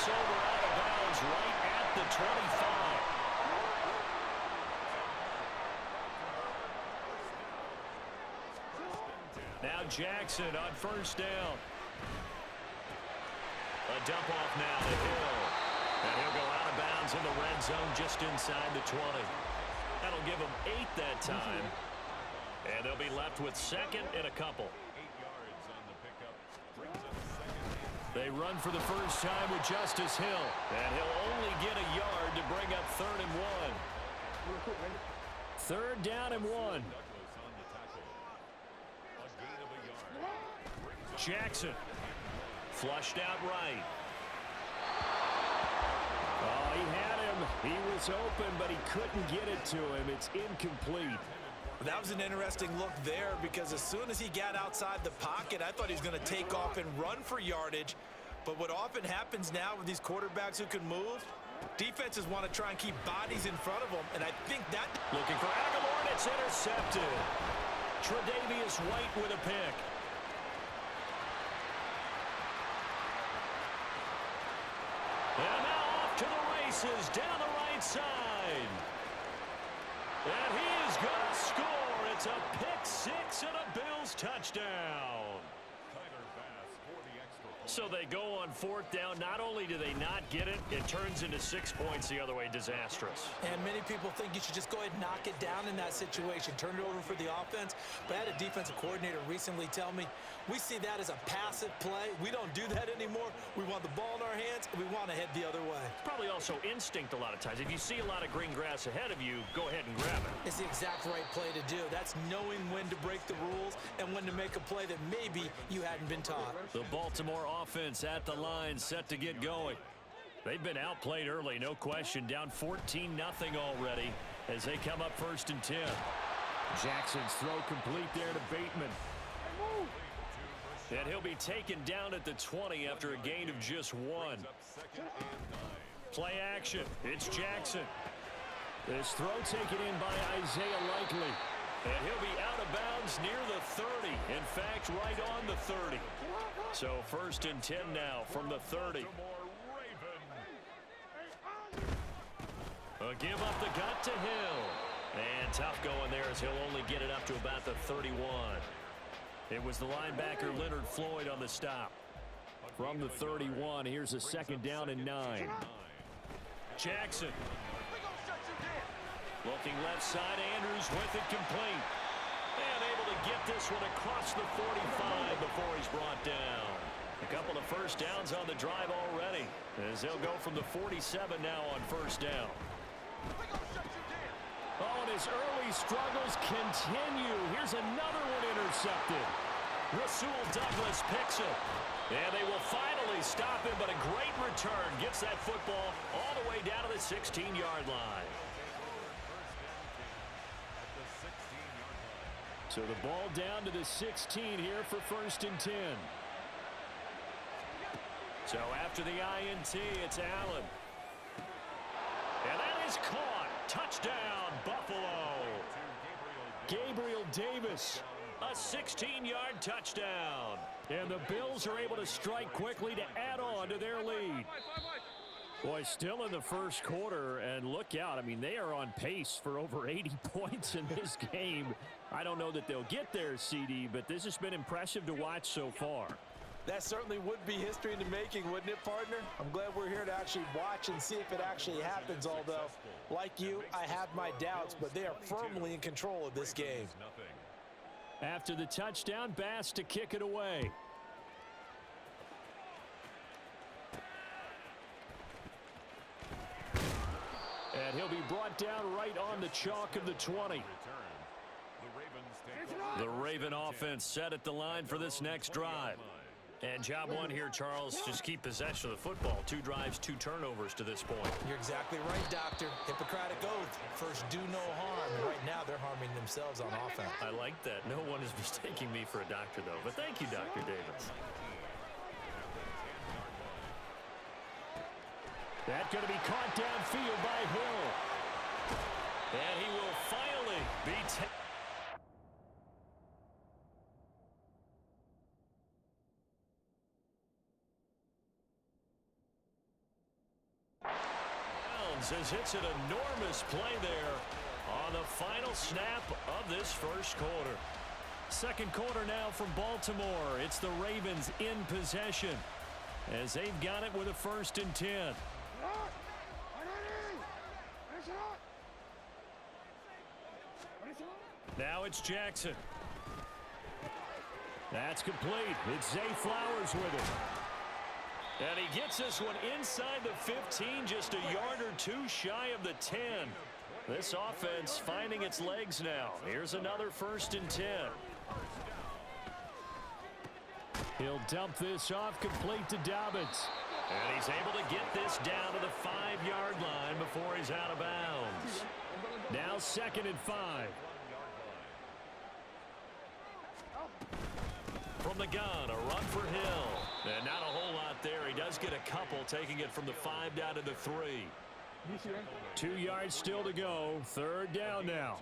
over out of bounds right at the 25. Now Jackson on first down. A dump off now to Hill. And he'll go out of bounds in the red zone just inside the 20. That'll give him 8 that time. And they'll be left with second and a couple. 8 yards on the pickup. Brings up second. They run for the first time with Justice Hill. And he'll only get a yard to bring up 3rd and 1. 3rd down and 1. Jackson flushed out right. Oh, he had him. He was open, but he couldn't get it to him. It's incomplete. That was an interesting look there because as soon as he got outside the pocket, I thought he was going to take off and run for yardage. But what often happens now with these quarterbacks who can move, defenses want to try and keep bodies in front of them, and I think that... Looking for Aguilar, and it's intercepted. Tre'Davious White with a pick. And now off to the races down the right side. And he is going to score. It's a pick six and a Bills touchdown. So they go on 4th down. Not only do they not get it, it turns into 6 points the other way. Disastrous. And many people think you should just go ahead and knock it down in that situation. Turn it over for the offense. But I had a defensive coordinator recently tell me, we see that as a passive play. We don't do that anymore. We want the ball in our hands, and we want to head the other way. Probably also instinct a lot of times. If you see a lot of green grass ahead of you, go ahead and grab it. It's the exact right play to do. That's knowing when to break the rules and when to make a play that maybe you hadn't been taught. The Baltimore offense at the line, set to get going. They've been outplayed early, no question. Down 14-0 already as they come up 1st and 10. Jackson's throw complete there to Bateman. And he'll be taken down at the 20 after a gain of just 1. Play action. It's Jackson. This throw taken in by Isaiah Likely. And he'll be out of bounds near the 30. In fact, right on the 30. So 1st and 10 now from the 30. A give up the gut to Hill. And tough going there as he'll only get it up to about the 31. It was the linebacker Leonard Floyd on the stop. From the 31, here's a 2nd down and 9. Jackson. Looking left side, Andrews with it complete. And able to get this one across the 45 before he's brought down. A couple of first downs on the drive already, as they'll go from the 47 now on 1st down. Oh, and his early struggles continue. Here's another one intercepted. Rasul Douglas picks it. And they will finally stop him, but a great return gets that football all the way down to the 16-yard line. So the ball down to the 16 here for 1st and 10. So after the INT, it's Allen. And that is caught. Touchdown, Buffalo. Gabriel Davis, a 16-yard touchdown. And the Bills are able to strike quickly to add on to their lead. Boy, still in the 1st quarter, and look out. I mean, they are on pace for over 80 points in this game. I don't know that they'll get there, CD, but this has been impressive to watch so far. That certainly would be history in the making, wouldn't it, partner? I'm glad we're here to actually watch and see if it actually happens, although, like you, I have my doubts, but they are firmly in control of this game. After the touchdown, Bass to kick it away. And he'll be brought down right on the chalk of the 20. The Raven offense set at the line for this next drive. And job one here, Charles, just keep possession of the football. 2 drives, 2 turnovers to this point. You're exactly right, Doctor. Hippocratic oath. First, do no harm. And right now, they're harming themselves on offense. I like that. No one is mistaking me for a doctor, though. But thank you, Dr. Davis. That's going to be caught downfield by Hill. And he will finally be bounds as it's an enormous play there on the final snap of this first quarter. Second quarter now from Baltimore. It's the Ravens in possession as they've got it with a 1st and 10. Now it's Jackson. That's complete. It's Zay Flowers with it. And he gets this one inside the 15, just a yard or two shy of the 10. This offense finding its legs now. Here's another 1st and 10. He'll dump this off complete to Dobbins. And he's able to get this down to the 5-yard line before he's out of bounds. Now 2nd and 5. From the gun, a run for Hill. And not a whole lot there. He does get a couple, taking it from the 5 down to the 3. 2 yards still to go. 3rd down now.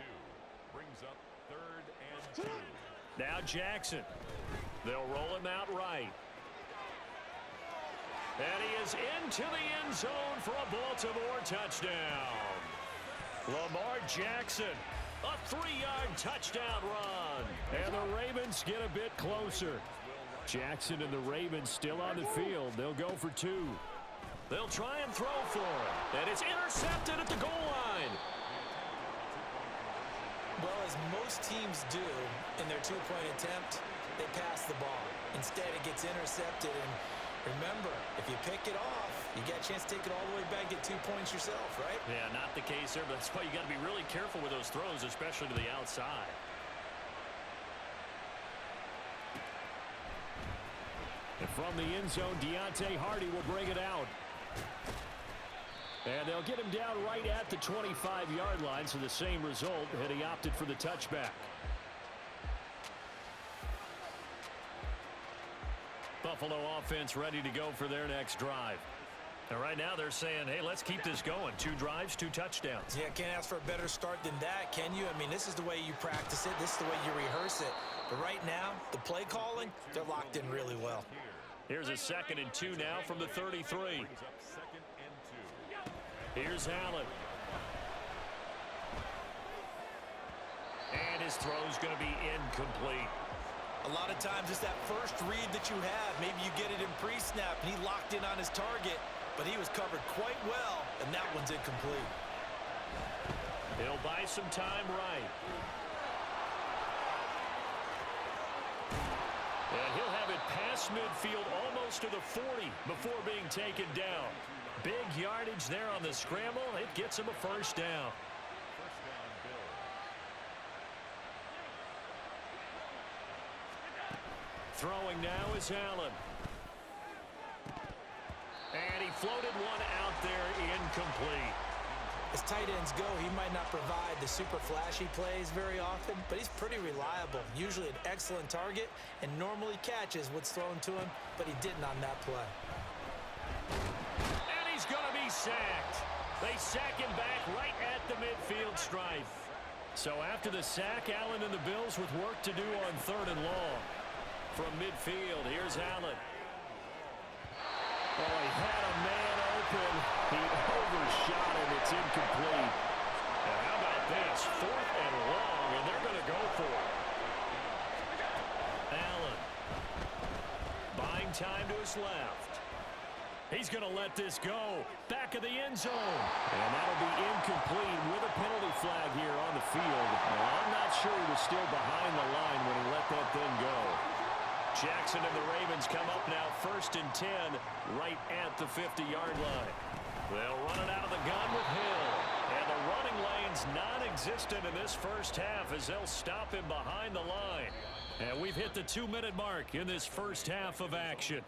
Brings up 3rd and 2. Now Jackson. They'll roll him out right. And he is into the end zone for a Baltimore touchdown. Lamar Jackson, a 3-yard touchdown run. And the Ravens get a bit closer. Jackson and the Ravens still on the field. They'll go for 2. They'll try and throw for it. And it's intercepted at the goal line. Well, as most teams do in their 2-point attempt, they pass the ball. Instead, it gets intercepted. And remember, if you pick it off, you get a chance to take it all the way back, get 2 points yourself, right? Yeah, not the case there, but that's why you got to be really careful with those throws, especially to the outside. And from the end zone, Deontay Hardy will bring it out. And they'll get him down right at the 25-yard line, so the same result, and he opted for the touchback. Buffalo offense ready to go for their next drive. And right now they're saying, hey, let's keep this going. 2 drives, 2 touchdowns. Yeah, can't ask for a better start than that, can you? I mean, this is the way you practice it. This is the way you rehearse it. But right now, the play calling, they're locked in really well. Here's a 2nd and 2 now from the 33. Here's Allen. And his throw's going to be incomplete. A lot of times it's that first read that you have. Maybe you get it in pre-snap, and he locked in on his target, but he was covered quite well, and that one's incomplete. He'll buy some time right. And he'll have it past midfield almost to the 40 before being taken down. Big yardage there on the scramble. It gets him a 1st down. Throwing now is Allen. And he floated one out there incomplete. As tight ends go, he might not provide the super flashy plays very often, but he's pretty reliable. Usually an excellent target and normally catches what's thrown to him, but he didn't on that play. And he's going to be sacked. They sack him back right at the midfield stripe. So after the sack, Allen and the Bills with work to do on 3rd and long. From midfield, here's Allen. Oh, he had a man open. He overshot him. It's incomplete. And how about this? 4th and long, and they're going to go for it. Allen. Buying time to his left. He's going to let this go. Back of the end zone. And that'll be incomplete with a penalty flag here on the field. Well, I'm not sure he was still behind the line when he let that thing go. Jackson and the Ravens come up now 1st and 10 right at the 50-yard line. They'll run it out of the gun with Hill. And the running lane's non-existent in this first half as they'll stop him behind the line. And we've hit the 2-minute mark in this first half of action.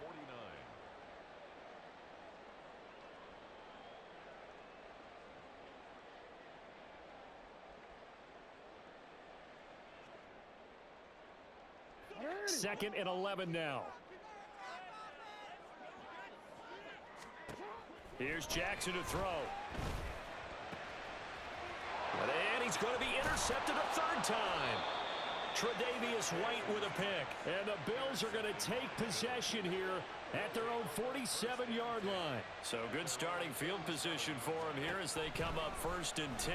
Second and 11 now. Here's Jackson to throw. And he's going to be intercepted a 3rd time. Tre'Davious White with a pick. And the Bills are going to take possession here at their own 47-yard line. So good starting field position for them here as they come up 1st and 10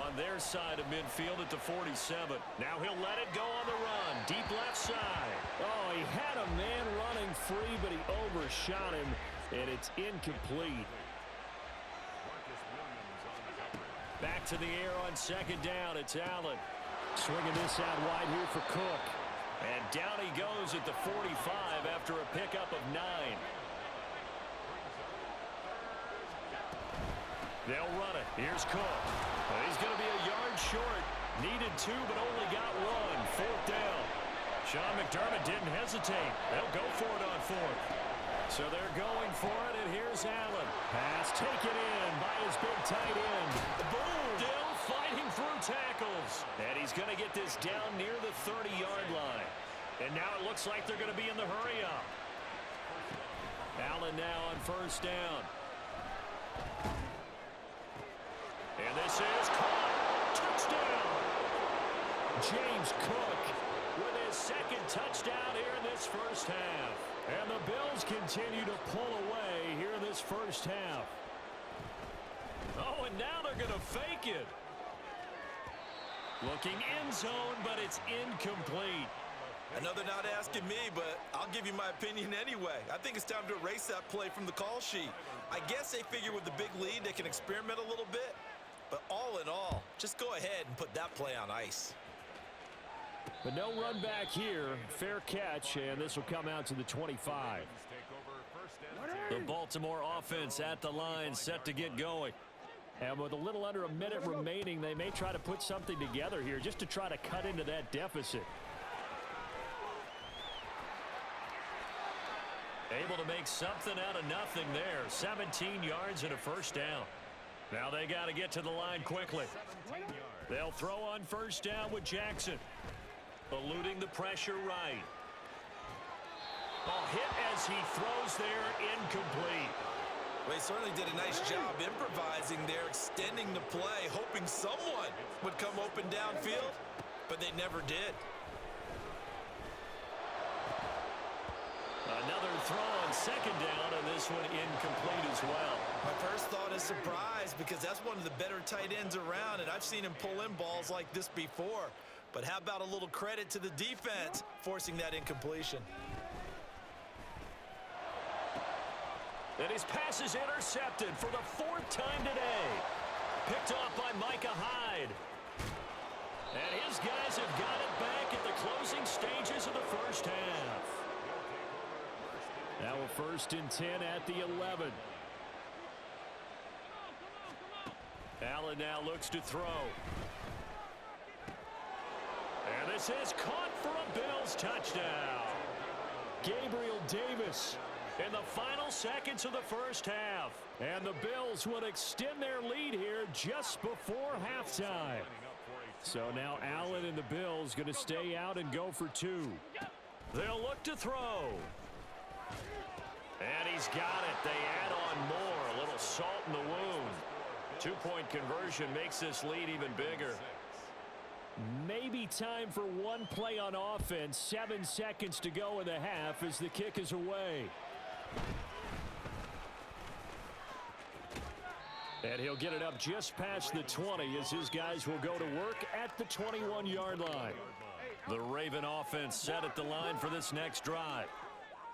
on their side of midfield at the 47. Now he'll let it go on the run. Deep left side. Oh, he had a man running free, but he overshot him, and it's incomplete. Back to the air on 2nd down. It's Allen. Swinging this out wide here for Cook. And down he goes at the 45 after a pickup of 9. They'll run it. Here's Cook. He's going to be a yard short. Needed 2, but only got 1. 4th down. Sean McDermott didn't hesitate. They'll go for it on 4th. So they're going for it, and here's Allen. Pass taken in by his big tight end. Boom! Still fighting through tackles. And he's going to get this down near the 30-yard line. And now it looks like they're going to be in the hurry-up. Allen now on 1st down. And this is caught. Touchdown! James Cook with his 2nd touchdown here in this 1st half. And the Bills continue to pull away here in this 1st half. Oh, and now they're going to fake it. Looking end zone, but it's incomplete. I know they're not asking me, but I'll give you my opinion anyway. I think it's time to erase that play from the call sheet. I guess they figure with the big lead they can experiment a little bit. But all in all, just go ahead and put that play on ice. But no run back here. Fair catch, and this will come out to the 25. The Baltimore offense at the line, set to get going. And with a little under a minute remaining, they may try to put something together here just to try to cut into that deficit. Able to make something out of nothing there. 17 yards and a 1st down. Now they got to get to the line quickly. They'll throw on 1st down with Jackson. Eluding the pressure right. A hit as he throws there, incomplete. Well, he certainly did a nice job improvising there, extending the play, hoping someone would come open downfield, but they never did. Another throw on 2nd down, and this one incomplete as well. My first thought is surprise because that's one of the better tight ends around, and I've seen him pull in balls like this before. But how about a little credit to the defense forcing that incompletion? And his pass is intercepted for the 4th time today. Picked off by Micah Hyde. And his guys have got it back at the closing stages of the 1st half. Now a 1st and 10 at the 11. Allen now looks to throw. And this is caught for a Bills touchdown. Gabriel Davis in the final seconds of the 1st half. And the Bills will extend their lead here just before halftime. So now Allen and the Bills going to stay out and go for 2. They'll look to throw. And he's got it. They add on more. A little salt in the wound. 2-point conversion makes this lead even bigger. Maybe time for one play on offense. 7 seconds to go in the half as the kick is away. And he'll get it up just past the 20 as his guys will go to work at the 21-yard line. The Raven offense set at the line for this next drive.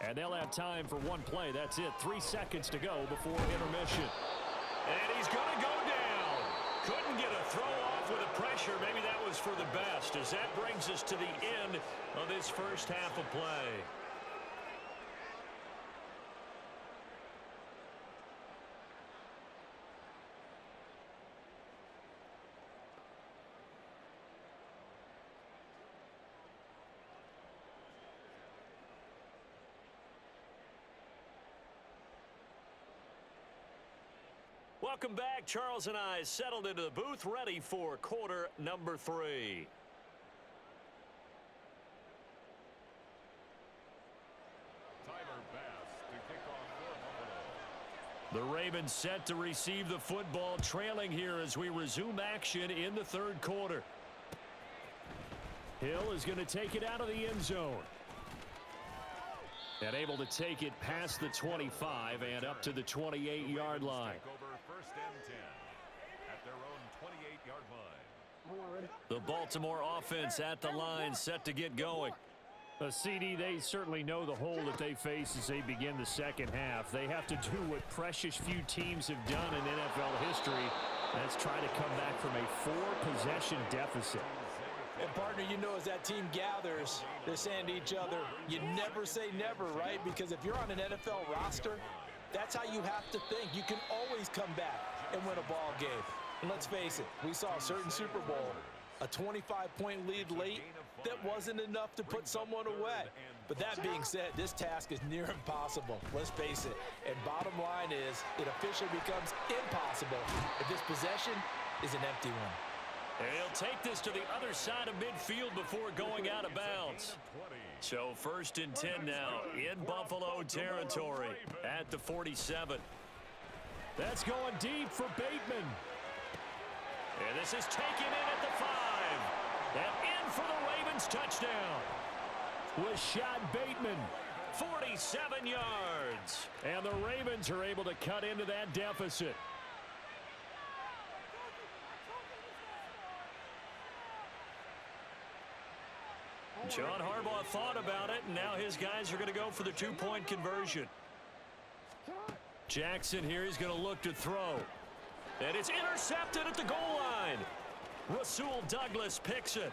And they'll have time for one play. That's it. 3 seconds to go before intermission. And he's going to go down. Couldn't get a throw off with the pressure. Maybe that was for the best, as that brings us to the end of this 1st half of play. Welcome back. Charles and I settled into the booth, ready for quarter number 3. The Ravens set to receive the football, trailing here as we resume action in the 3rd quarter. Hill is going to take it out of the end zone. And able to take it past the 25 and up to the 28-yard line. Take over first and 10 at their own 28-yard line. The Baltimore offense at the line, set to get going. CD, they certainly know the hole that they face as they begin the second half. They have to do what precious few teams have done in NFL history. That's try to come back from a 4-possession deficit. And, partner, you know, as that team gathers, they're saying to each other, you never say never, right? Because if you're on an NFL roster, that's how you have to think. You can always come back and win a ball game. And let's face it, we saw a certain Super Bowl, a 25-point lead late that wasn't enough to put someone away. But that being said, this task is near impossible. Let's face it. And bottom line is, it officially becomes impossible if this possession is an empty one. And he'll take this to the other side of midfield before going out of bounds. So first and 10 now in Buffalo territory at the 47. That's going deep for Bateman. And this is taken in at the 5. And in for the Ravens touchdown. Rashad Bateman, 47 yards. And the Ravens are able to cut into that deficit. John Harbaugh thought about it, and now his guys are going to go for the 2-point conversion. Jackson here, he's going to look to throw. And it's intercepted at the goal line. Rasul Douglas picks it.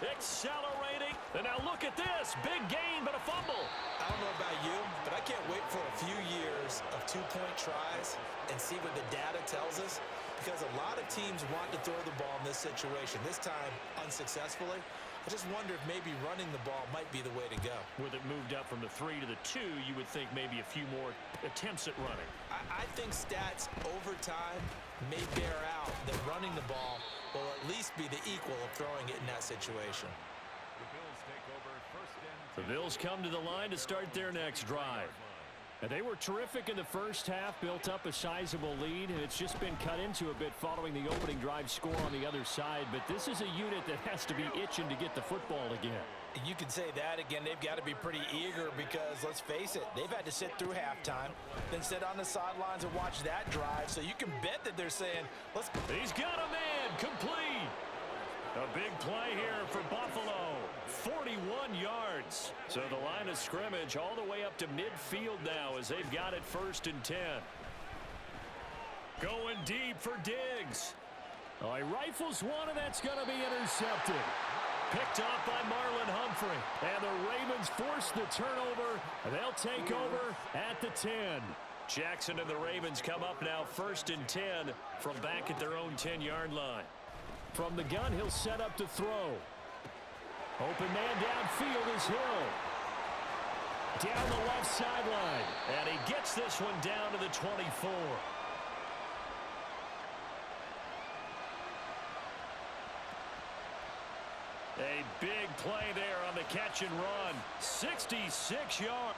Accelerating. And now look at this. Big gain, but a fumble. I don't know about you, but I can't wait for a few years of 2-point tries and see what the data tells us. Because a lot of teams want to throw the ball in this situation. This time, unsuccessfully. I just wonder if maybe running the ball might be the way to go. With it moved up from the 3 to the 2, you would think maybe a few more attempts at running. I think stats over time may bear out that running the ball will at least be the equal of throwing it in that situation. The Bills take over first and 10. The Bills come to the line to start their next drive. And they were terrific in the first half, built up a sizable lead, and it's just been cut into a bit following the opening drive score on the other side. But this is a unit that has to be itching to get the football again. You can say that again. They've got to be pretty eager because, let's face it, they've had to sit through halftime, then sit on the sidelines and watch that drive. So you can bet that they're saying, let's... He's got a man, complete. A big play here for Buffalo. 41 yards. So the line of scrimmage all the way up to midfield now as they've got it first and 10. Going deep for Diggs. Oh, he rifles one, and that's going to be intercepted. Picked off by Marlon Humphrey. And the Ravens force the turnover. They'll take over at the 10. Jackson and the Ravens come up now first and 10 from back at their own 10-yard line. From the gun, he'll set up to throw. Open man downfield is Hill. Down the left sideline. And he gets this one down to the 24. A big play there on the catch and run. 66 yards.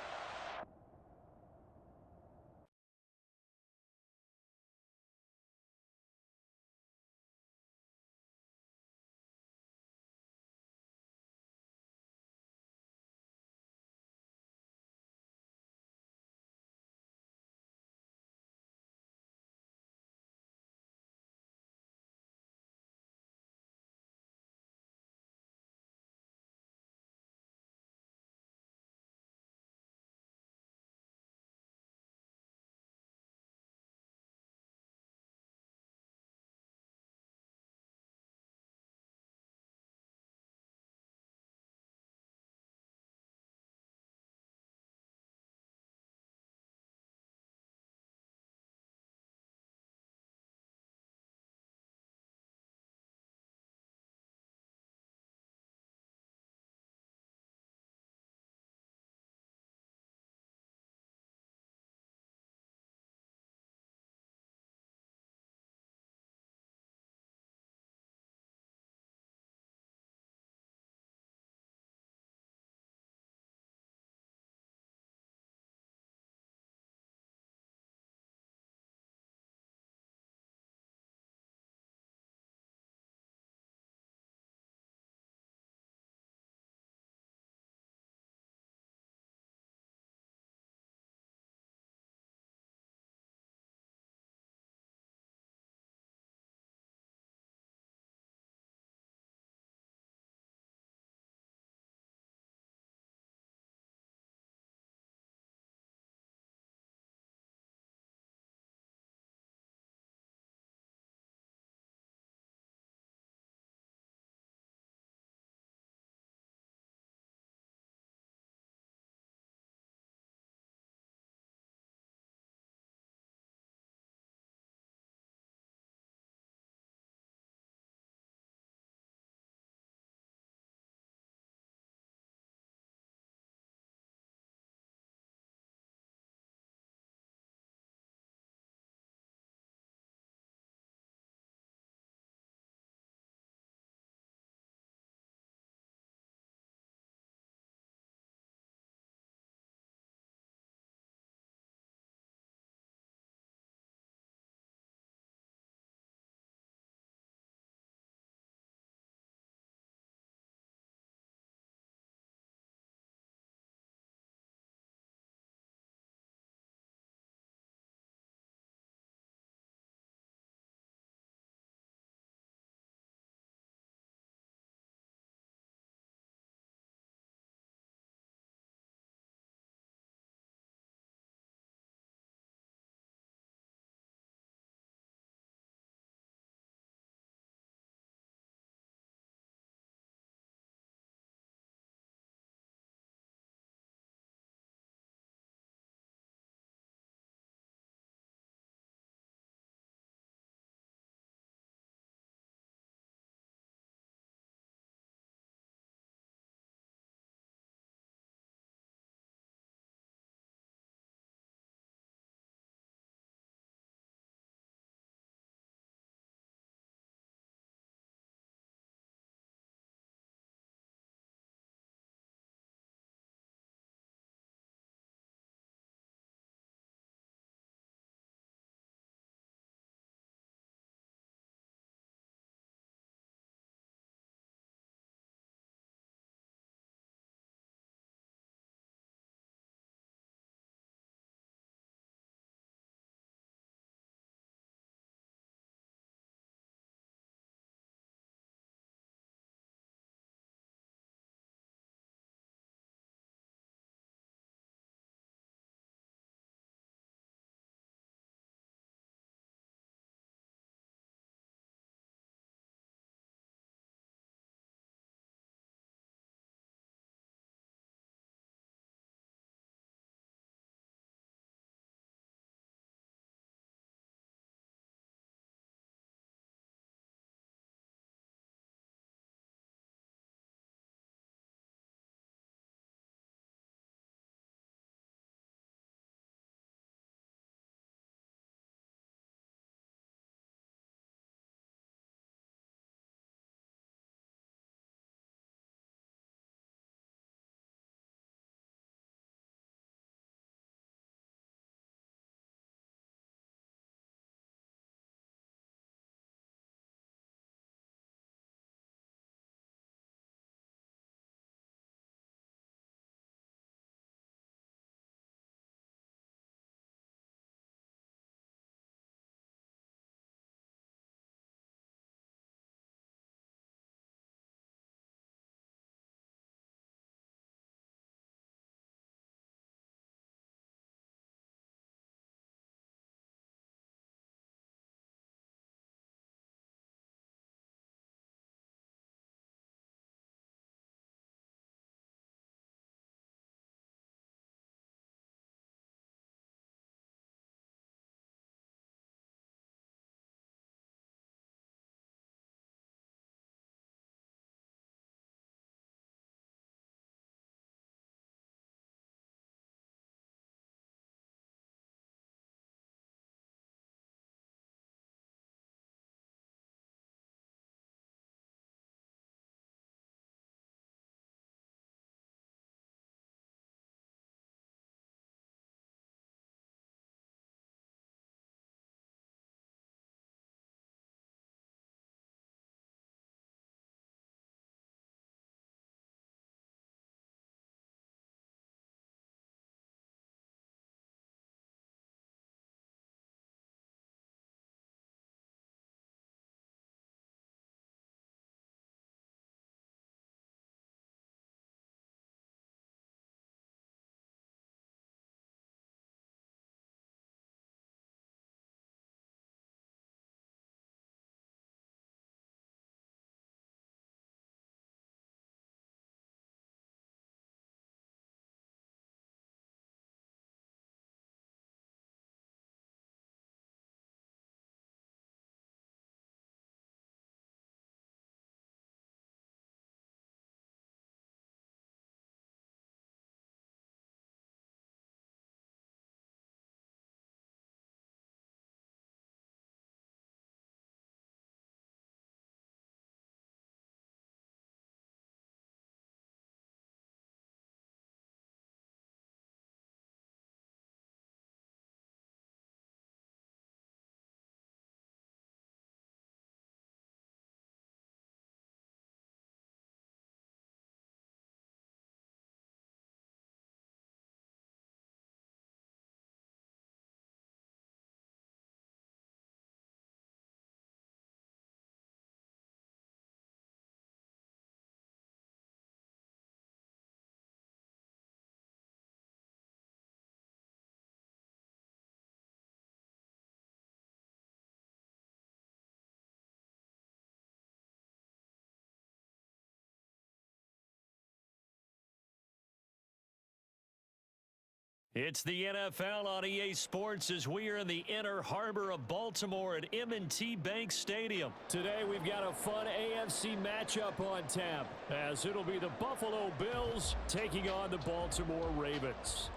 It's the NFL on EA Sports as we are in the inner harbor of Baltimore at M&T Bank Stadium. Today we've got a fun AFC matchup on tap as it'll be the Buffalo Bills taking on the Baltimore Ravens.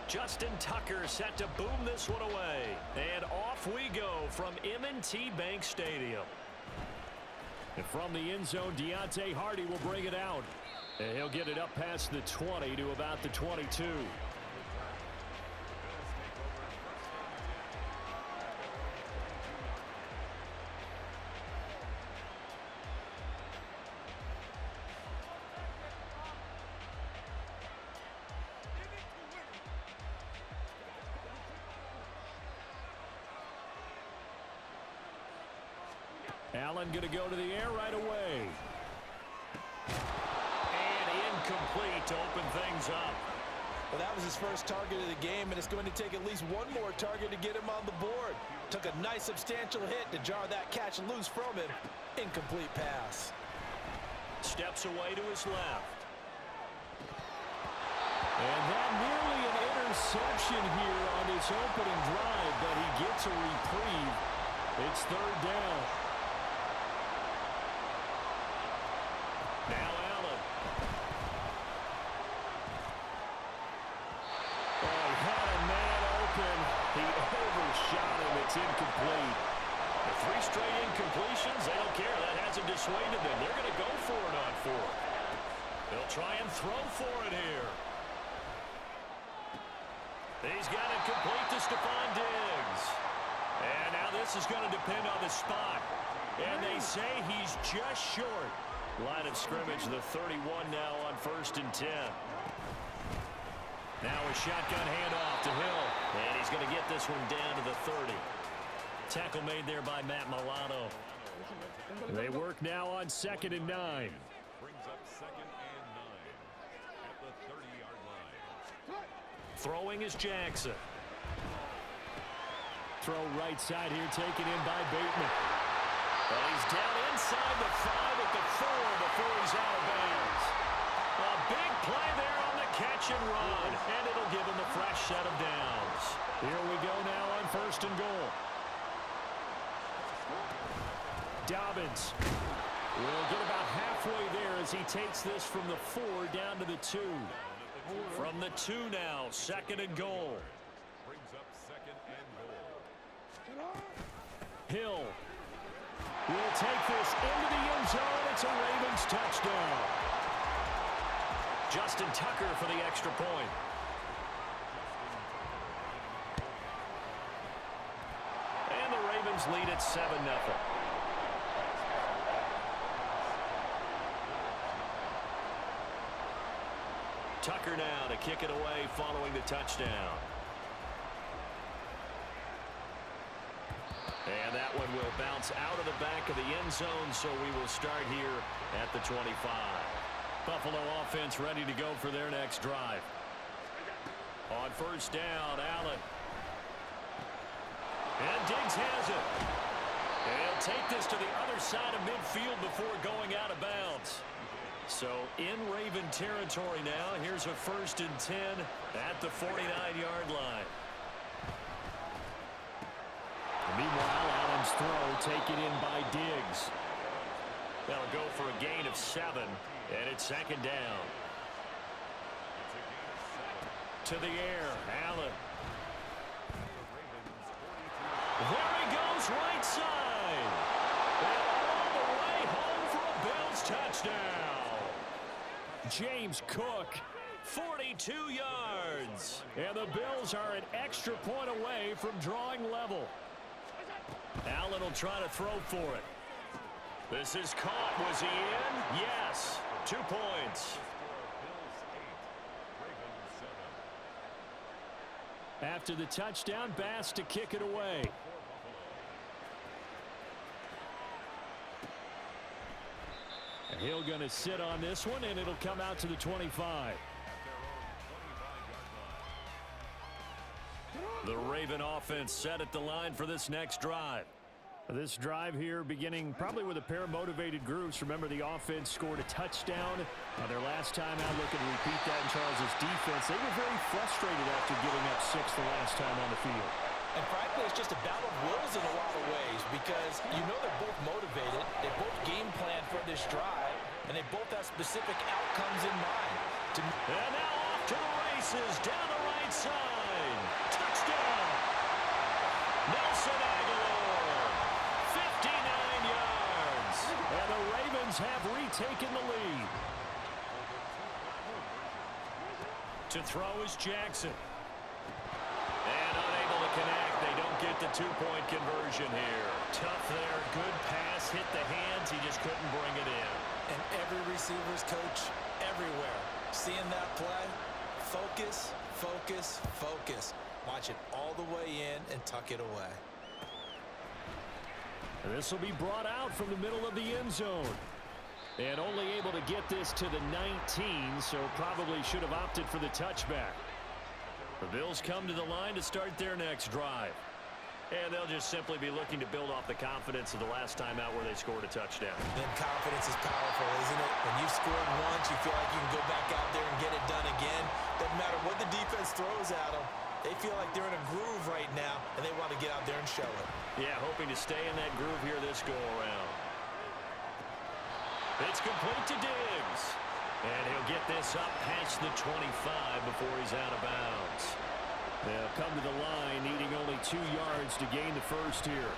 Justin Tucker set to boom this one away. And off we go from M&T Bank Stadium. And from the end zone, Deontay Hardy will bring it out. And he'll get it up past the 20 to about the 22. Allen going to go to the air right away. And incomplete to open things up. Well, that was his first target of the game, and it's going to take at least one more target to get him on the board. Took a nice substantial hit to jar that catch loose from him. Incomplete pass. Steps away to his left. And that nearly an interception here on his opening drive, but he gets a reprieve. It's third down. Now Allen. Oh, he had a man open. He overshot him. It's incomplete. The three straight incompletions, they don't care. That hasn't dissuaded them. They're going to go for it on fourth. They'll try and throw for it here. He's got it complete to Stephon Diggs. And now this is going to depend on the spot. And they say he's just short. Line of scrimmage, the 31 now on 1st and 10. Now a shotgun handoff to Hill. And he's going to get this one down to the 30. Tackle made there by Matt Milano. They work now on 2nd and 9. Brings up 2nd and 9 at the 30-yard line. Throwing is Jackson. Throw right side here, taken in by Bateman. Well, he's down inside the 5 at the 4 before he's out of bounds. A big play there on the catch and run, and it'll give him a fresh set of downs. Here we go now on 1st and goal. Dobbins will get about halfway there as he takes this from the 4 down to the 2. From the 2 now, 2nd and goal. Brings up 2nd and goal. Hill will take this into the end zone. It's a Ravens touchdown. Justin Tucker for the extra point. And the Ravens lead at 7-0. Tucker now to kick it away following the touchdown. And that one will bounce out of the back of the end zone, so we will start here at the 25. Buffalo offense ready to go for their next drive. On 1st down, Allen. And Diggs has it. And he'll take this to the other side of midfield before going out of bounds. So in Raven territory now. Here's a 1st and 10 at the 49-yard line. Meanwhile, Allen's throw taken in by Diggs. They'll go for a gain of 7, and it's 2nd down. To the air, Allen. There he goes, right side. And all the way home for a Bills touchdown. James Cook, 42 yards. And the Bills are an extra point away from drawing level. Allen will try to throw for it. This is caught. Was he in? Yes. 2 points. After the touchdown, Bass to kick it away. And Hill going to sit on this one, and it'll come out to the 25. The Raven offense set at the line for this next drive. This drive here beginning probably with a pair of motivated groups. Remember, the offense scored a touchdown their last time out. Looking to repeat that in Charles' defense. They were very frustrated after giving up 6 the last time on the field. And frankly, it's just a battle of wills in a lot of ways because you know they're both motivated. They both game plan for this drive, and they both have specific outcomes in mind. And now off to the races down the right side. Touchdown! Nelson Aguilar, 59 yards. And the Ravens have retaken the lead. To throw is Jackson. And unable to connect. They don't get the two-point conversion here. Tough there. Good pass. Hit the hands. He just couldn't bring it in. And every receiver's coach everywhere. Seeing that play, focus, focus, focus. Watch it all the way in and tuck it away. This will be brought out from the middle of the end zone. And only able to get this to the 19, so probably should have opted for the touchback. The Bills come to the line to start their next drive. And they'll just simply be looking to build off the confidence of the last time out where they scored a touchdown. Then confidence is powerful, isn't it? When you've scored once, you feel like you can go back out there and get it done again. Doesn't matter what the defense throws at them. They feel like they're in a groove right now, and they want to get out there and show it. Yeah, hoping to stay in that groove here this go-around. It's complete to Diggs. And he'll get this up past the 25 before he's out of bounds. They'll come to the line, needing only 2 yards to gain the first here.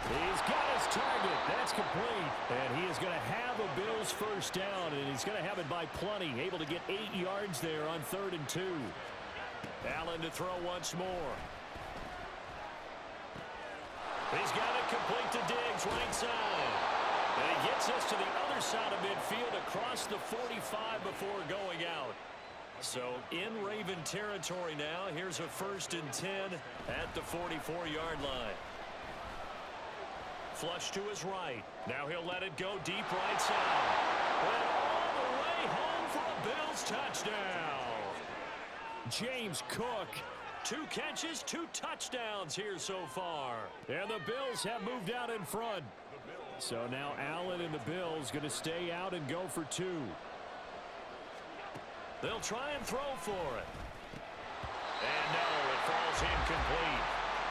He's got his target. That's complete. And he is going to have a Bills first down, and he's going to have it by plenty. Able to get 8 yards there on 3rd and 2. Allen to throw once more. He's got it complete to Diggs, right side. And he gets us to the other side of midfield across the 45 before going out. So in Raven territory now. Here's a 1st and 10 at the 44-yard line. Flush to his right. Now he'll let it go deep right side. And all the way home for a Bills touchdown. James Cook. 2 catches, 2 touchdowns here so far. And the Bills have moved out in front. So now Allen and the Bills going to stay out and go for 2. They'll try and throw for it. And no, it falls incomplete.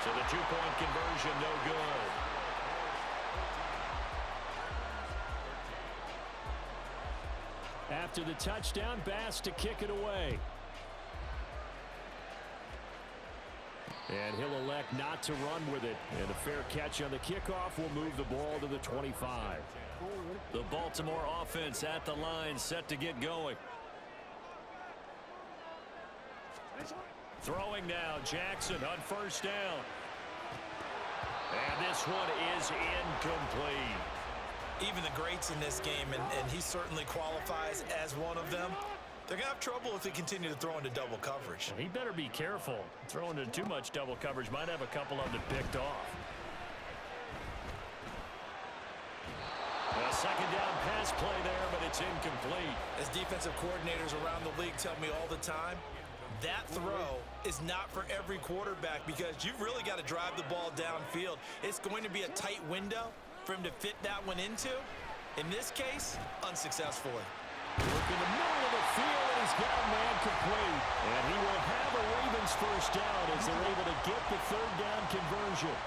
So the 2-point conversion no good. After the touchdown, Bass to kick it away. And he'll elect not to run with it. And a fair catch on the kickoff will move the ball to the 25. The Baltimore offense at the line, set to get going. Throwing now, Jackson on 1st down. And this one is incomplete. Even the greats in this game, and he certainly qualifies as one of them, they're going to have trouble if they continue to throw into double coverage. He better be careful. Throwing into too much double coverage might have a couple of them picked off. A 2nd down pass play there, but it's incomplete. As defensive coordinators around the league tell me all the time, that throw is not for every quarterback because you've really got to drive the ball downfield. It's going to be a tight window for him to fit that one into. In this case, unsuccessfully. Look in the middle of the field, and he's got a man complete. And he will have a Ravens first down as they're able to get the 3rd down conversion.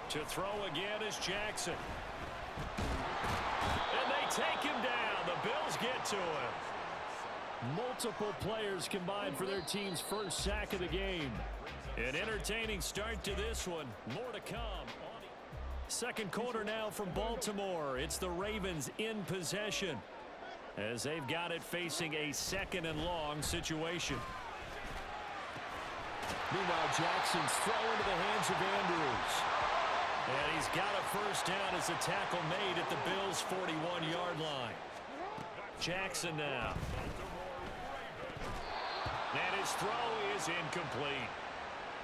To throw again is Jackson. And they take him down. The Bills get to him. Multiple players combined for their team's first sack of the game. An entertaining start to this one. More to come. 2nd quarter now from Baltimore. It's the Ravens in possession as they've got it facing a 2nd and long situation. Meanwhile, Jackson's throw into the hands of Andrews. And he's got a first down as a tackle made at the Bills' 41-yard line. Jackson now. And his throw is incomplete.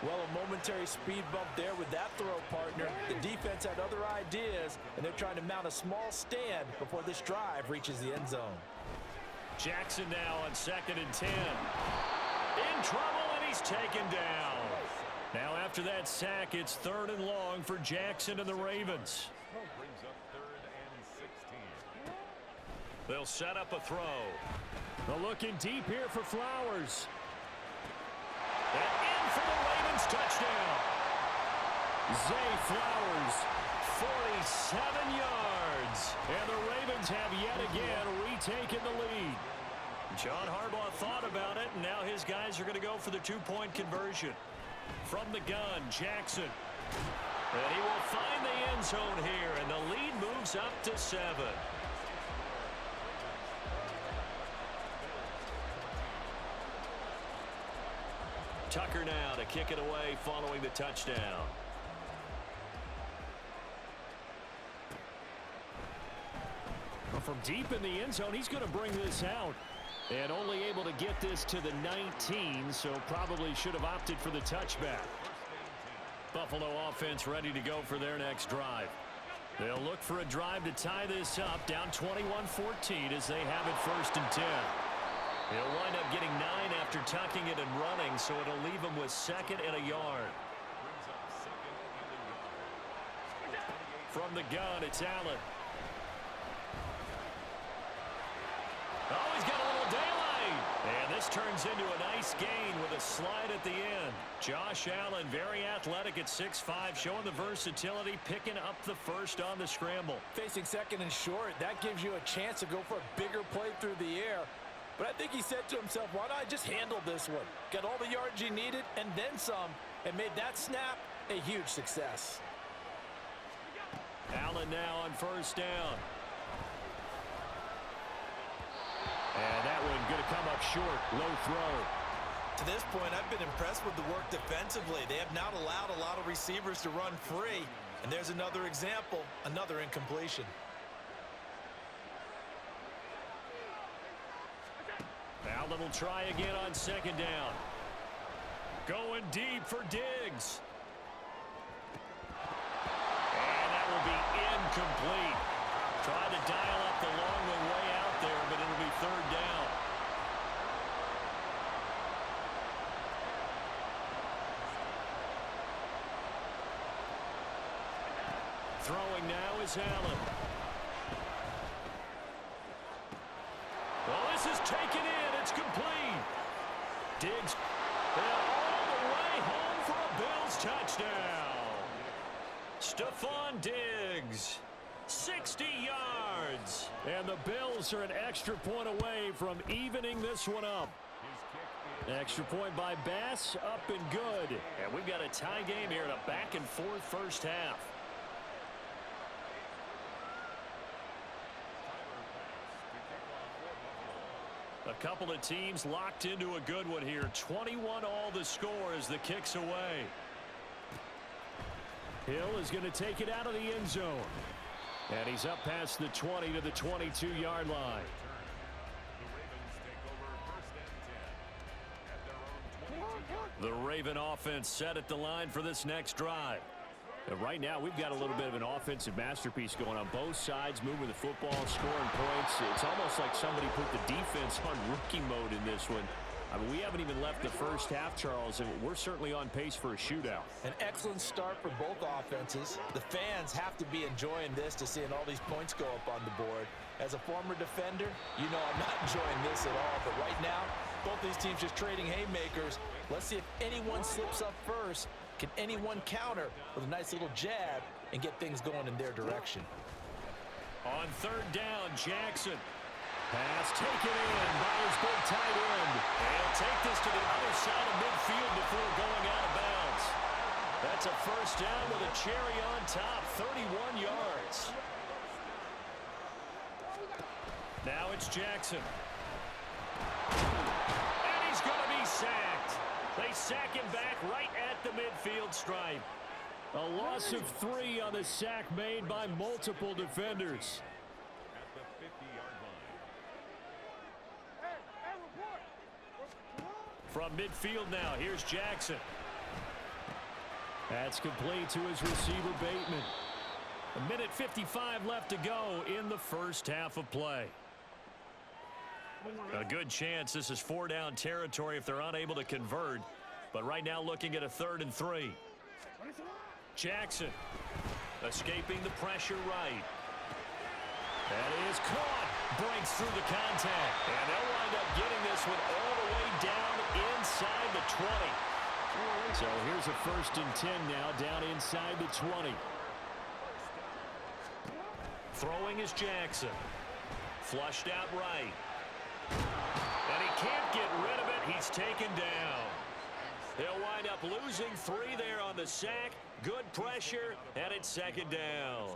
Well, a momentary speed bump there with that throw, partner. The defense had other ideas, and they're trying to mount a small stand before this drive reaches the end zone. Jackson now on 2nd and 10. In trouble, and he's taken down. Now after that sack, it's 3rd and long for Jackson and the Ravens. Brings up 3rd and 16. They'll set up a throw. They're looking deep here for Flowers. And in for the Ravens touchdown. Zay Flowers, 47 yards. And the Ravens have yet again retaken the lead. John Harbaugh thought about it, and now his guys are going to go for the 2-point conversion. From the gun, Jackson. And he will find the end zone here, and the lead moves up to 7. Tucker now to kick it away following the touchdown. Well, from deep in the end zone, he's going to bring this out. And only able to get this to the 19, so probably should have opted for the touchback. Buffalo offense ready to go for their next drive. They'll look for a drive to tie this up, down 21-14 as they have it 1st and 10. He'll wind up getting 9 after tucking it and running, so it'll leave him with 2nd and a yard. From the gun, it's Allen. Oh, he's got a little daylight. And this turns into a nice gain with a slide at the end. Josh Allen, very athletic at 6'5", showing the versatility, picking up the first on the scramble. Facing 2nd and short, that gives you a chance to go for a bigger play through the air. But I think he said to himself, why don't I just handle this one? Got all the yards he needed and then some, and made that snap a huge success. Allen now on 1st down. And that one going to come up short. Low throw. To this point, I've been impressed with the work defensively. They have not allowed a lot of receivers to run free. And there's another example, another incompletion. Allen will try again on 2nd down. Going deep for Diggs. And that will be incomplete. Tried to dial up the long one way out there, but it'll be 3rd down. Throwing now is Allen. Well, this is taken in. It's complete. Diggs all the way home for a Bills touchdown. Stephon Diggs. 60 yards. And the Bills are an extra point away from evening this one up. Extra point by Bass, up and good. And we've got a tie game here in a back-and-forth first half. A couple of teams locked into a good one here. 21 all the score as the kick's away. Hill is going to take it out of the end zone. And he's up past the 20 to the 22-yard line. The Raven offense set at the line for this next drive. And right now, we've got a little bit of an offensive masterpiece going on both sides, moving the football, scoring points. It's almost like somebody put the defense on rookie mode in this one. I mean, we haven't even left the first half, Charles, and we're certainly on pace for a shootout. An excellent start for both offenses. The fans have to be enjoying this to seeing all these points go up on the board. As a former defender, you know I'm not enjoying this at all. But right now, both these teams just trading haymakers. Let's see if anyone slips up first. Can anyone counter with a nice little jab and get things going in their direction? On 3rd down, Jackson. Pass taken in by his big tight end. He'll take this to the other side of midfield before going out of bounds. That's a 1st down with a cherry on top, 31 yards. Now it's Jackson. And he's going to be sacked. They sack him back right at the midfield stripe. A loss of 3 on the sack made by multiple defenders. From midfield now, here's Jackson. That's complete to his receiver, Bateman. 1:55 left to go in the first half of play. A good chance this is 4-down territory if they're unable to convert. But right now looking at a 3rd and 3. Jackson escaping the pressure right. That is caught. Breaks through the contact. And they'll wind up getting this one all the way down inside the 20. So here's a 1st and 10 now down inside the 20. Throwing is Jackson. Flushed out right. And he can't get rid of it. He's taken down. He'll wind up losing 3 there on the sack. Good pressure, and it's 2nd down.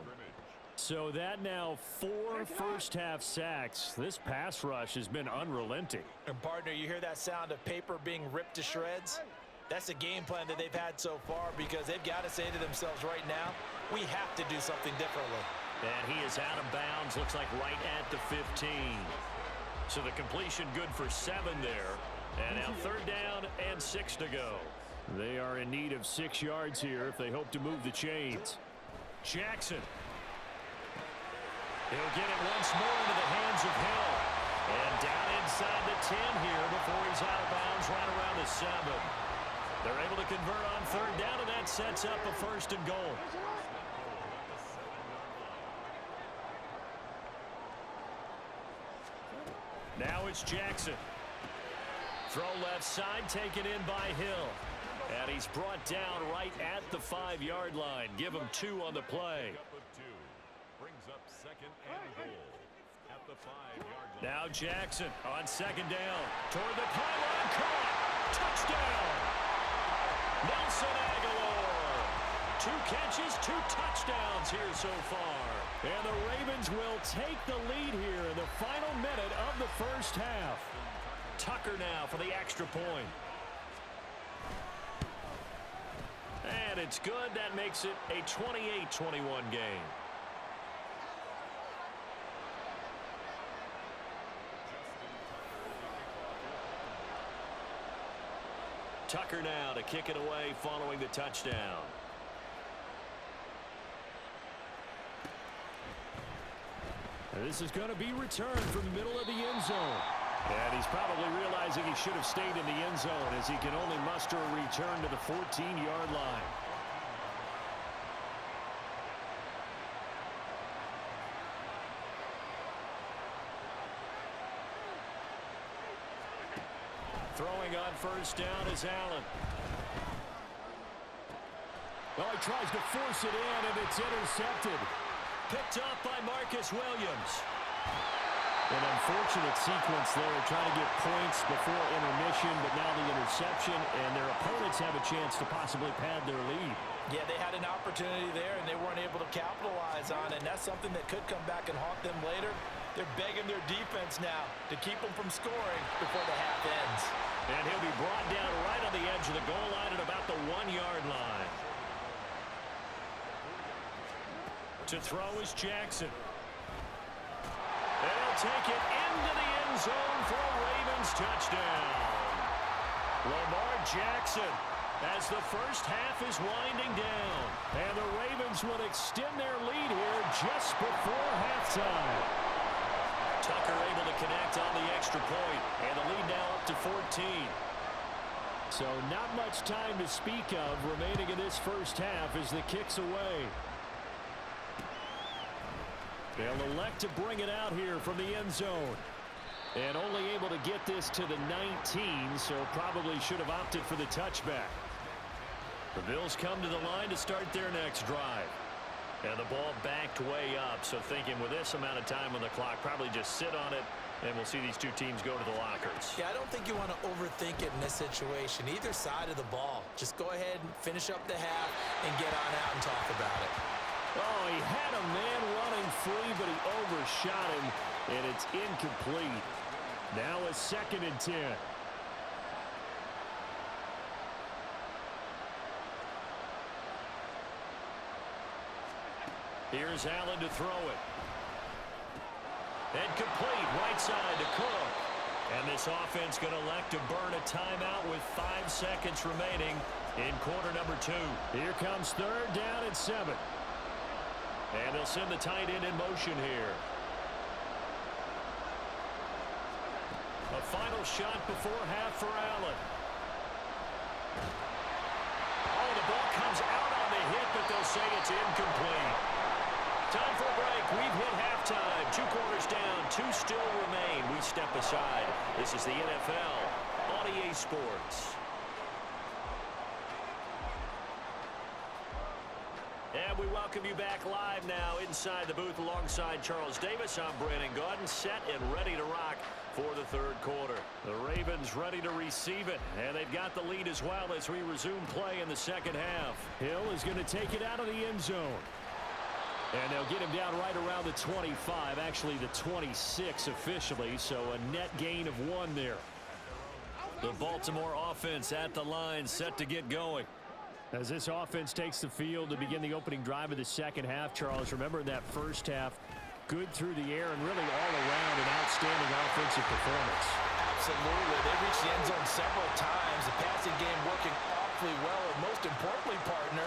So that now 4 first-half sacks. This pass rush has been unrelenting. And, partner, you hear that sound of paper being ripped to shreds? That's the game plan that they've had so far because they've got to say to themselves right now, we have to do something differently. And he is out of bounds, looks like right at the 15. So the completion good for 7 there. And now 3rd down and 6 to go. They are in need of 6 yards here if they hope to move the chains. Jackson. He'll get it once more into the hands of Hill. And down inside the 10 here before he's out of bounds right around the 7. They're able to convert on 3rd down, and that sets up a 1st and goal. Now it's Jackson. Throw left side, taken in by Hill. And he's brought down right at the 5-yard line. Give him 2 on the play. Brings up 2nd and goal at the 5-yard line. Now Jackson on 2nd down. Toward the pylon, caught. Touchdown. Nelson Aguilar. 2 catches, 2 touchdowns here so far. And the Ravens will take the lead here in the final minute of the 1st half. Tucker now for the extra point. And it's good. That makes it a 28-21 game. Tucker now to kick it away following the touchdown. And this is going to be returned from the middle of the end zone. And he's probably realizing he should have stayed in the end zone as he can only muster a return to the 14-yard line. Throwing on 1st down is Allen. Well, he tries to force it in, and it's intercepted. Picked up by Marcus Williams. An unfortunate sequence there, trying to get points before intermission, but now the interception, and their opponents have a chance to possibly pad their lead. Yeah, they had an opportunity there, and they weren't able to capitalize on it, and that's something that could come back and haunt them later. They're begging their defense now to keep them from scoring before the half ends. And he'll be brought down right on the edge of the goal line at about the 1-yard line. To throw is Jackson. They'll take it into the end zone for a Ravens touchdown. Lamar Jackson as the 1st half is winding down. And the Ravens will extend their lead here just before halftime. Tucker able to connect on the extra point, and the lead now up to 14. So not much time to speak of remaining in this 1st half as the kick's away. They'll elect to bring it out here from the end zone. And only able to get this to the 19, so probably should have opted for the touchback. The Bills come to the line to start their next drive. And the ball backed way up, so thinking with this amount of time on the clock, probably just sit on it, and we'll see these two teams go to the lockers. Yeah, I don't think you want to overthink it in this situation. Either side of the ball. Just go ahead and finish up the half and get on out and talk about it. Oh, he had a man running free, but he overshot him, and it's incomplete. Now a 2nd and 10. Here's Allen to throw it. And complete, right side to Cook. And this offense going to elect to burn a timeout with 5 seconds remaining in quarter number 2. Here comes 3rd down and 7. And they'll send the tight end in motion here. A final shot before half for Allen. ball comes out on the hit, but they'll say it's incomplete. Time for a break. We've hit halftime. 2 quarters down. 2 still remain. We step aside. This is the NFL on EA Sports. And we welcome you back live now inside the booth alongside Charles Davis. I'm Brandon Gaudin, set and ready to rock for the 3rd quarter. The Ravens ready to receive it, and they've got the lead as well as we resume play in the 2nd half. Hill is going to take it out of the end zone. And they'll get him down right around the 25, actually the 26 officially, so a net gain of 1 there. The Baltimore offense at the line, set to get going. As this offense takes the field to begin the opening drive of the 2nd half, Charles, remember that first half, good through the air and really all around an outstanding offensive performance. Absolutely. They reached the end zone several times. The passing game working awfully well, and most importantly, partner.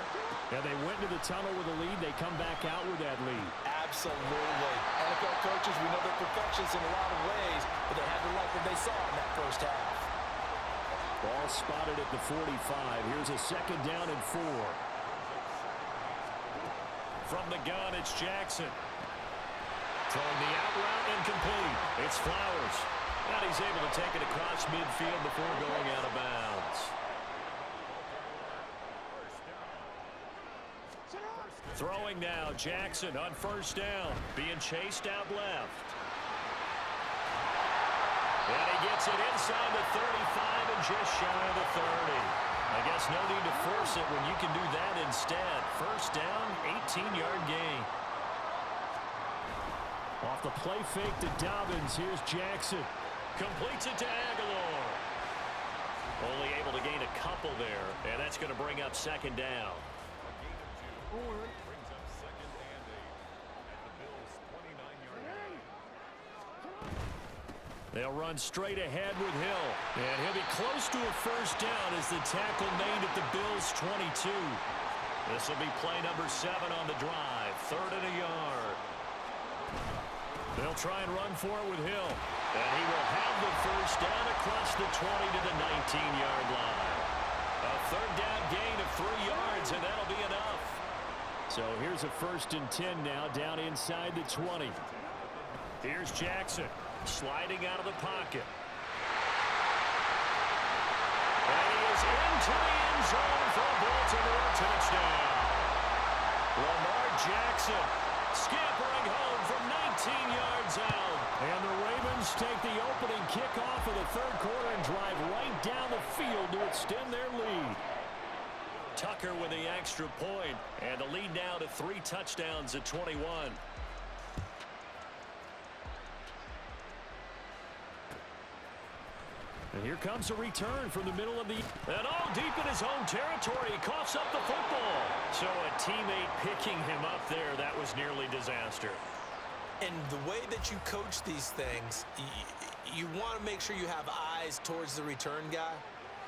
Yeah, they went into the tunnel with a lead. They come back out with that lead. Absolutely. NFL coaches, we know they're perfectionists in a lot of ways, but they had to like what they saw in that first half. Ball spotted at the 45. Here's a 2nd down and 4. From the gun, it's Jackson. Throwing the out route incomplete. It's Flowers. And he's able to take it across midfield before going out of bounds. Throwing now, Jackson on 1st down. Being chased out left. And he gets it inside the 35 and just shy of the 30. I guess no need to force it when you can do that instead. 1st down, 18-yard gain. Off the play fake to Dobbins. Here's Jackson. Completes it to Aguilar. Only able to gain a couple there, and that's going to bring up 2nd down. Brings up 2nd and 8 at the Bills' 29-yard line. They'll run straight ahead with Hill. And he'll be close to a 1st down as the tackle made at the Bills' 22. This will be play number 7 on the drive. 3rd and a yard. They'll try and run for it with Hill. And he will have the 1st down across the 20 to the 19-yard line. A 3rd down gain of 3 yards, and that'll be enough. So here's a 1st and 10 now down inside the 20. Here's Jackson. Sliding out of the pocket. And he is into the end zone for a Baltimore touchdown. Lamar Jackson scampering home from 19 yards out. And the Ravens take the opening kickoff of the 3rd quarter and drive right down the field to extend their lead. Tucker with the extra point, and the lead now to 3 touchdowns at 21. And here comes a return from the middle of the... And all deep in his own territory. He coughs up the football. So a teammate picking him up there, that was nearly disaster. And the way that you coach these things, you want to make sure you have eyes towards the return guy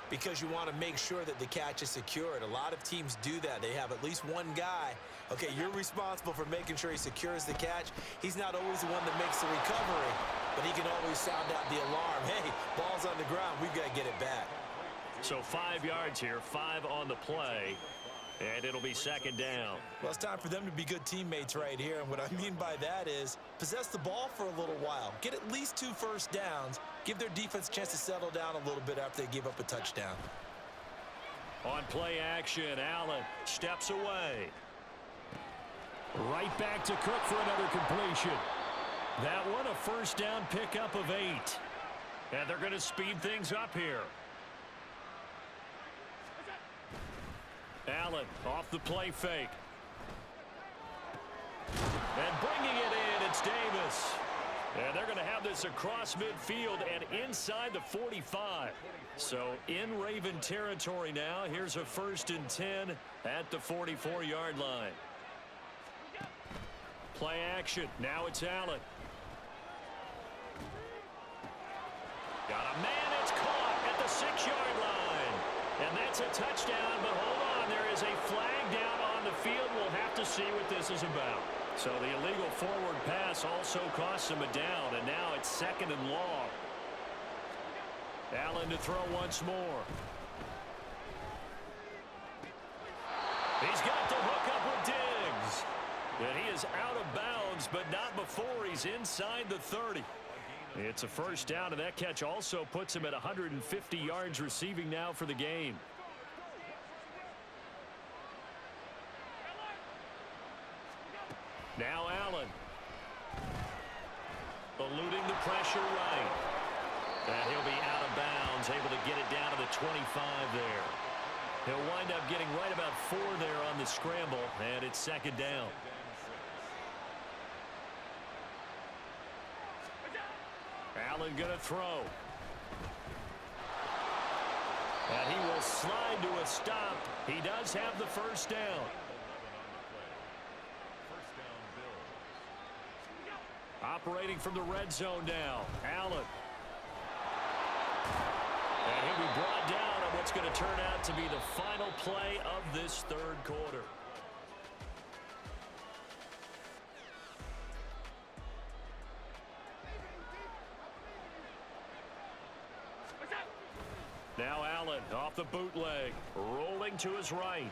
because you want to make sure that the catch is secured. A lot of teams do that. They have at least one guy. Okay, you're responsible for making sure he secures the catch. He's not always the one that makes the recovery, but he can always sound out the alarm. Hey, ball's on the ground. We've got to get it back. So 5 yards here, 5 on the play, and it'll be 2nd down. Well, it's time for them to be good teammates right here, and what I mean by that is possess the ball for a little while. Get at least 2 1st downs. Give their defense a chance to settle down a little bit after they give up a touchdown. On play action, Allen steps away. Right back to Cook for another completion. That one, a 1st down pickup of 8. And they're going to speed things up here. Allen off the play fake. And bringing it in, it's Davis. And they're going to have this across midfield and inside the 45. So in Raven territory now. Here's a 1st and 10 at the 44-yard line. Play action. Now it's Allen. Got a man. It's caught at the 6-yard line. And that's a touchdown, but hold on. There is a flag down on the field. We'll have to see what this is about. So the illegal forward pass also costs him a down, and now it's 2nd and long. Allen to throw once more. He's got the hook up with Diggs. And he is out of bounds, but not before he's inside the 30. It's a first down, and that catch also puts him at 150 yards receiving now for the game. Now Allen. Eluding the pressure right. And he'll be out of bounds, able to get it down to the 25 there. He'll wind up getting right about 4 there on the scramble, and it's second down. Allen going to throw. And he will slide to a stop. He does have the first down. Operating from the red zone now. Allen. And he'll be brought down on what's going to turn out to be the final play of this third quarter. Now Allen off the bootleg, rolling to his right.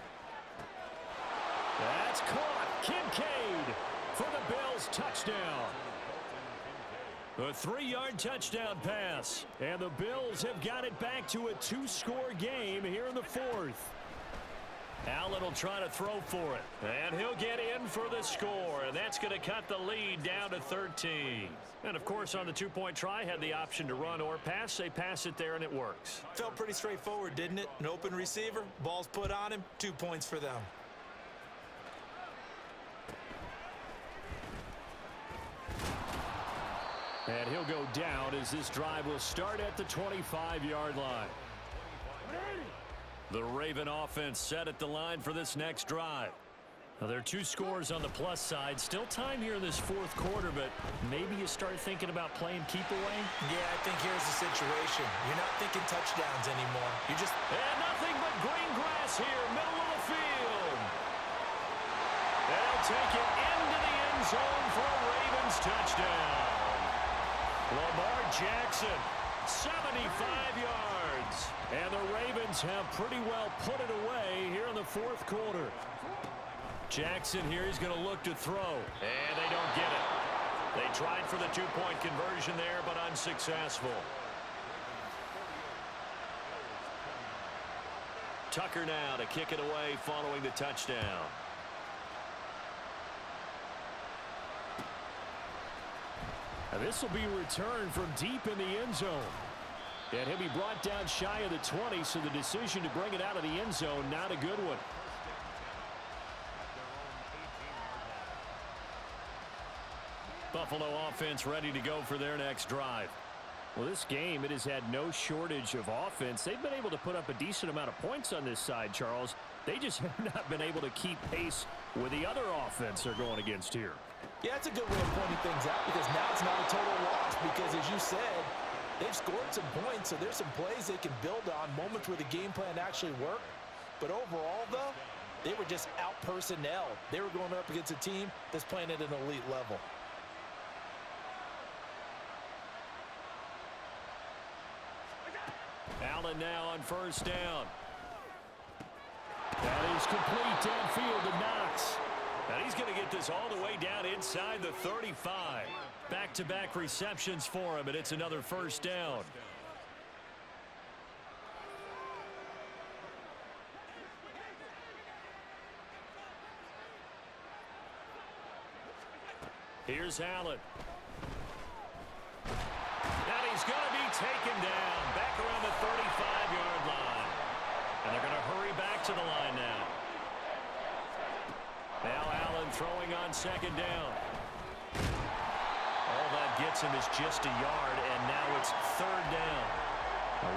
That's caught. Kincaid for the Bills, touchdown. A 3-yard touchdown pass. And the Bills have got it back to a 2-score game here in the fourth. Allen will try to throw for it. And he'll get in for the score. And that's going to cut the lead down to 13. And, of course, on the 2-point try, had the option to run or pass. They pass it there, and it works. Felt pretty straightforward, didn't it? An open receiver, ball's put on him, 2 points for them. And he'll go down as this drive will start at the 25-yard line. The Raven offense set at the line for this next drive. Now, there are 2 scores on the plus side. Still time here in this fourth quarter, but maybe you start thinking about playing keep away? Yeah, I think here's the situation. You're not thinking touchdowns anymore. You just... And nothing but green grass here, middle of the field. They'll take it into the end zone for a Ravens touchdown. Lamar Jackson, 75 yards. And the Ravens have pretty well put it away here in the fourth quarter. Jackson here, he's going to look to throw. And they don't get it. They tried for the 2-point conversion there, but unsuccessful. Tucker now to kick it away following the touchdown. Now this will be returned from deep in the end zone. And he'll be brought down shy of the 20, so the decision to bring it out of the end zone, not a good one. Buffalo offense ready to go for their next drive. Well, this game, it has had no shortage of offense. They've been able to put up a decent amount of points on this side, Charles. They just have not been able to keep pace with the other offense they're going against here. Yeah, it's a good way of pointing things out because now it's not a total loss because, as you said, they've scored some points, so there's some plays they can build on, moments where the game plan actually worked. But overall, though, they were just out-personnel. They were going up against a team that's playing at an elite level. Allen now on first down. That is complete downfield to Knox. And he's going to get this all the way down inside the 35. Back-to-back receptions for him, and it's another first down. Here's Allen. And he's going to be taken down back around the 35-yard line. And they're going to hurry back to the line now. Now Allen throwing on second down. All that gets him is just a yard, and now it's third down.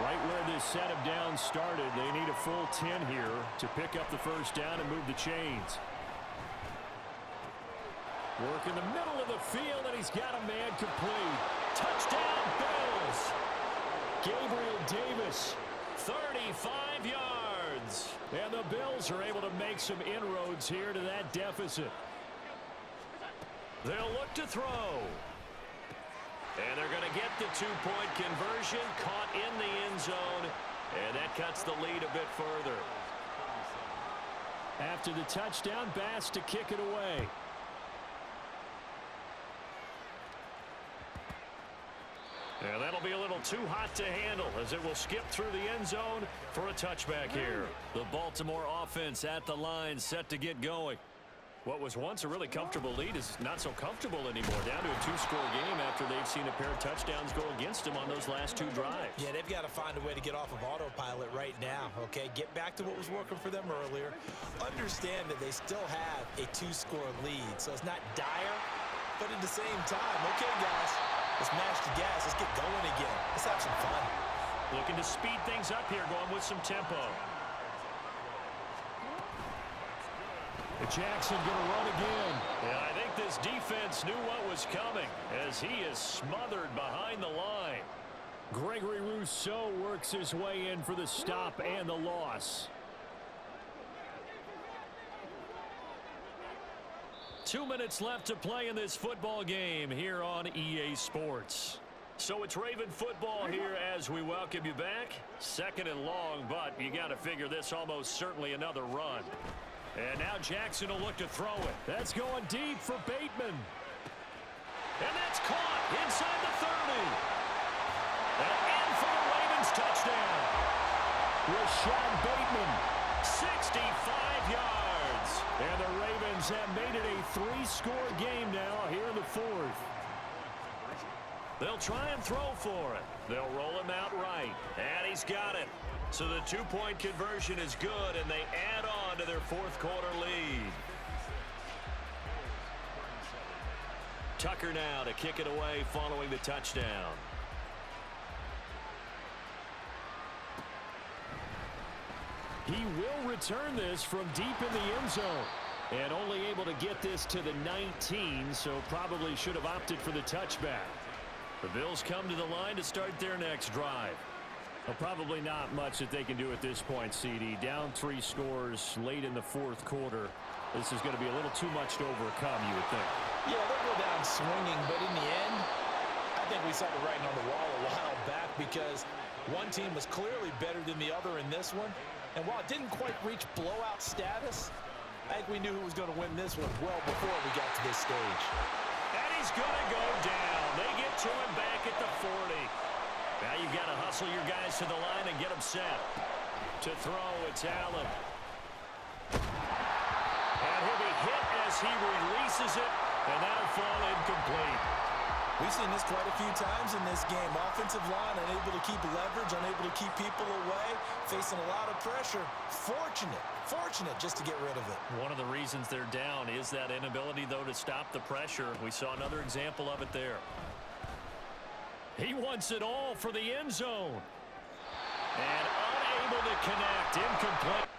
Right where this set of downs started, they need a full 10 here to pick up the first down and move the chains. Work in the middle of the field, and he's got a man complete. Touchdown, Bills. Gabriel Davis, 35 yards. And the Bills are able to make some inroads here to that deficit. They'll look to throw. And they're going to get the 2-point conversion, caught in the end zone, and that cuts the lead a bit further. After the touchdown, Bass to kick it away. And that'll be a little too hot to handle as it will skip through the end zone for a touchback here. The Baltimore offense at the line set to get going. What was once a really comfortable lead is not so comfortable anymore. Down to a 2-score game after they've seen a pair of touchdowns go against them on those last 2 drives. Yeah, they've got to find a way to get off of autopilot right now, okay? Get back to what was working for them earlier. Understand that they still have a 2-score lead, so it's not dire, but at the same time, okay, guys, let's mash the gas. Let's get going again. Let's have some fun. Looking to speed things up here, going with some tempo. Jackson going to run again. Yeah, I think this defense knew what was coming as he is smothered behind the line. Gregory Rousseau works his way in for the stop and the loss. 2 minutes left to play in this football game here on EA Sports. So it's Raven football here as we welcome you back. 2nd and long, but you got to figure this almost certainly another run. And now Jackson will look to throw it. That's going deep for Bateman. And that's caught inside the 30. And in for the Ravens touchdown. Rashad Bateman, 65 yards. And the Ravens have made it a 3-score game now here in the 4th. They'll try and throw for it. They'll roll him out right. And he's got it. So the 2-point conversion is good, and they add on to their 4th quarter lead. Tucker now to kick it away following the touchdown. He will return this from deep in the end zone. And only able to get this to the 19, so probably should have opted for the touchback. The Bills come to the line to start their next drive. Well, probably not much that they can do at this point, CD. Down 3 scores late in the 4th quarter. This is going to be a little too much to overcome, you would think. Yeah, they'll go down swinging, but in the end, I think we saw the writing on the wall a while back because one team was clearly better than the other in this one. And while it didn't quite reach blowout status, I think we knew who was going to win this one well before we got to this stage. And he's going to go down. They get to him back at the 40. Now you've got to hustle your guys to the line and get them set. To throw, it's Allen. And he'll be hit as he releases it, and that'll fall incomplete. We've seen this quite a few times in this game. Offensive line unable to keep leverage, unable to keep people away, facing a lot of pressure. Fortunate just to get rid of it. One of the reasons they're down is that inability, though, to stop the pressure. We saw another example of it there. He wants it all for the end zone. And unable to connect. Incomplete.